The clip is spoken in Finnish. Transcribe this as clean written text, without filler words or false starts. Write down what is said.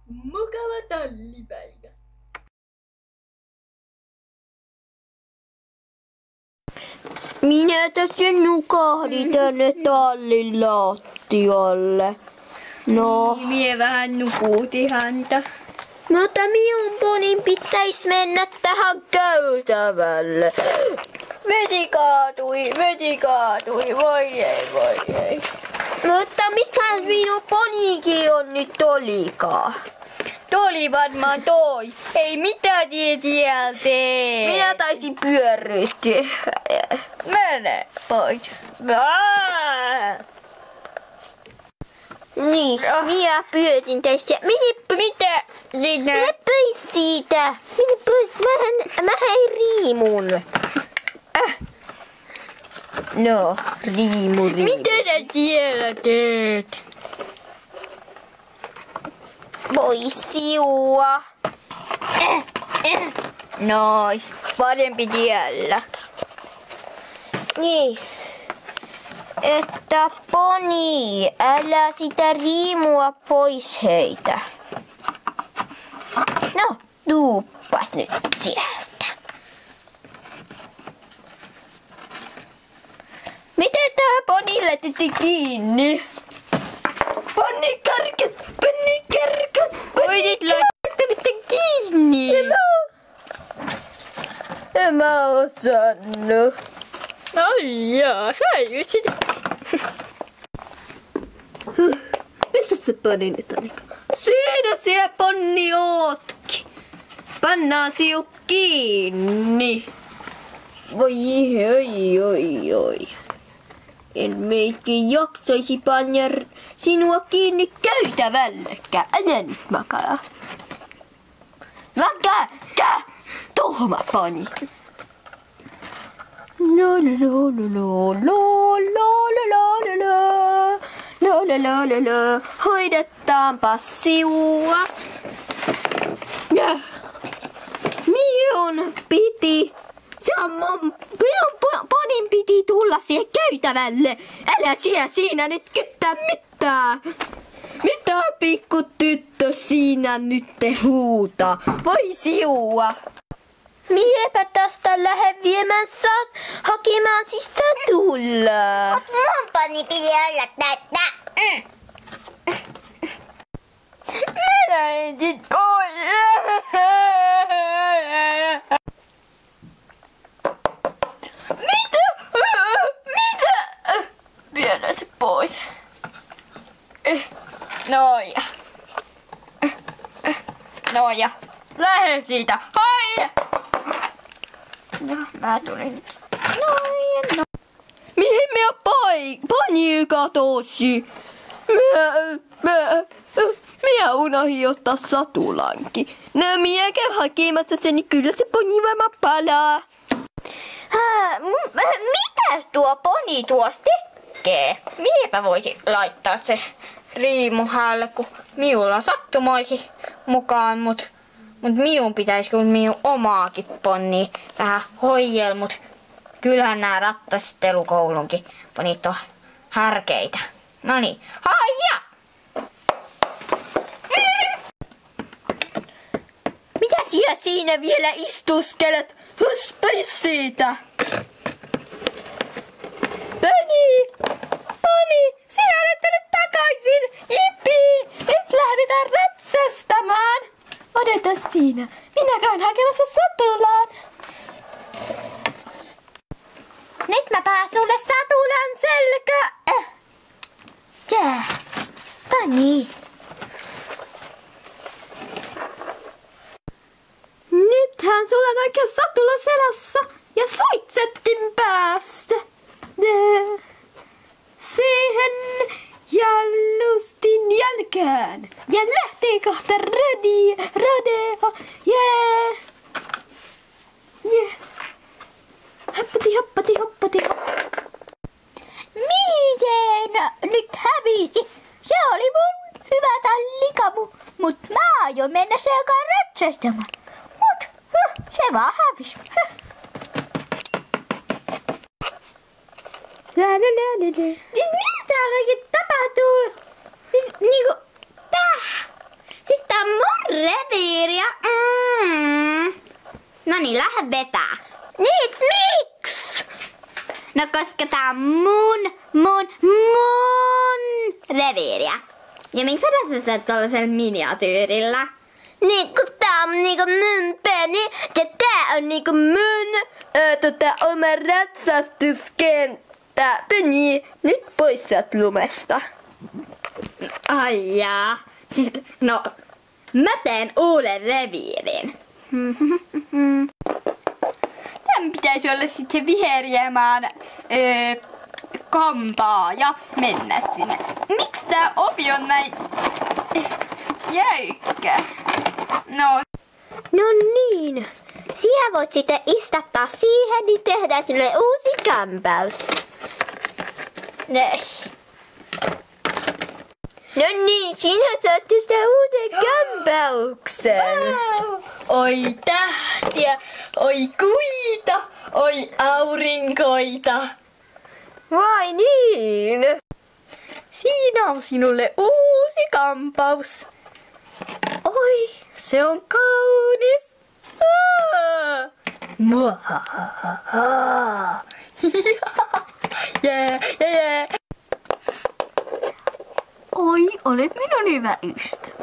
Mukava tallipäivä. Minä tässä nukahdin tänne tallin lattialle. No. Mie vähän nukutin häntä. Mutta minun ponin pitäisi mennä tähän käytävälle. Vesi kaatui, voi ei. Mutta mikä minun ponikin on nyt olikaan? Tuli varmaan toi. Ei mitään siellä tee. Minä taisin pyörryttyä. Mene pois. Niin, minä pyörin tässä. Mitä? Mene pois siitä. Mene pois. Mä en riimun. No, riimu. Mitä sä siellä teet? Voi siua. Nois, parempi tiellä. Niin. Että poni, älä sitä riimua pois heitä. No, tuuppas nyt sieltä. Miten tää poni laitettiin kiinni? Poni kerkäs. Voisit laittaa kiinni. En mä osannut. Ai jaa, häivysit. Missä se poni nyt oli? Siinä se ponni ootkin. Pannaan siut kiinni. Oi. En melkein jaksaisi panna sinua kiinni käytävällekään. Älä nyt makaa. Makaa! Tuhma poni. Hoidetaanpa siua. Minun piti. Minun ponin piti tulla siihen käytävälle. Älä siinä nyt kyttää mitään. Mitä pikku tyttö siinä nyt huutaa? Voi siua. Miepä tästä lähde viemään hakemaan siis sätulla. Mut mun poni piti olla tätä. Minä en sit pois. Mitä? Viedä se pois. Noja. Lähde siitä. Hai! No, mä tulin nyt. Noin. Mihin minä poni katosi? Minä unohdin ottaa satulankin. No minä käyn hakemassa sen, niin kyllä se poni varmaan palaa. Mitäs tuo poni tuossa tekee? Miepä voisi laittaa se riimuhälle, kun minulla sattumoisi mukaan, mut minun pitäisi kyllä minun omaakin ponni vähän hoijel, mut kyllähän nää rattastelukoulunkin ponit on härkeitä. Noniin, haija! Mitä sinä siinä vielä istuskelet? Pois siitä! Poni, sinä olet tullut takaisin! Jippii! Nyt lähdetään ratsastamaan! Odota siinä. Minä käyn hakemassa satulaan. Nyt mä paan sulle satulan selkä. Poni. Nythän sulla on oikein satula selässä ja suitsetkin päässä. Siihen jallustin jälkeen ja lähtee kohta rodeo. Jee. Hoppati. Mihin se nyt hävisi? Se oli mun hyvä tallikamu, mut mä aion mennä sekaan ratsastamaan. Mut se vaan hävisi. Mitä täällä oikein tapahtuu? Siis tää. Siis tää on No niin, lähde vetää. Miksi? No koska tää on mun reviiriä. Ja miksi sä rätsästät tollasella miniatyyrillä? Niin kun tää on niinku mun peni ja tää on niinku mun oma ratsastuskenttä. Penny, nyt pois sieltä lumesta. Ai jaa. No, mä teen uuden reviirin. Tän pitäisi olla sitten viherjäämään kampaa ja mennä sinne. Miksi tää ovi on näin jäykkä? No niin. Siellä voit sitten istattaa siihen, niin tehdään sille uusi kämpäys. No niin, sinä saatte sitä uuden kämpäyksen. Wow. Oi tähtiä, oi kuita, oi aurinkoita. Vai niin? Siinä on sinulle uusi kampaus. Oi, se on kaunis. Muahahaha. Jee. Oi, olet minun hyvä ystävä.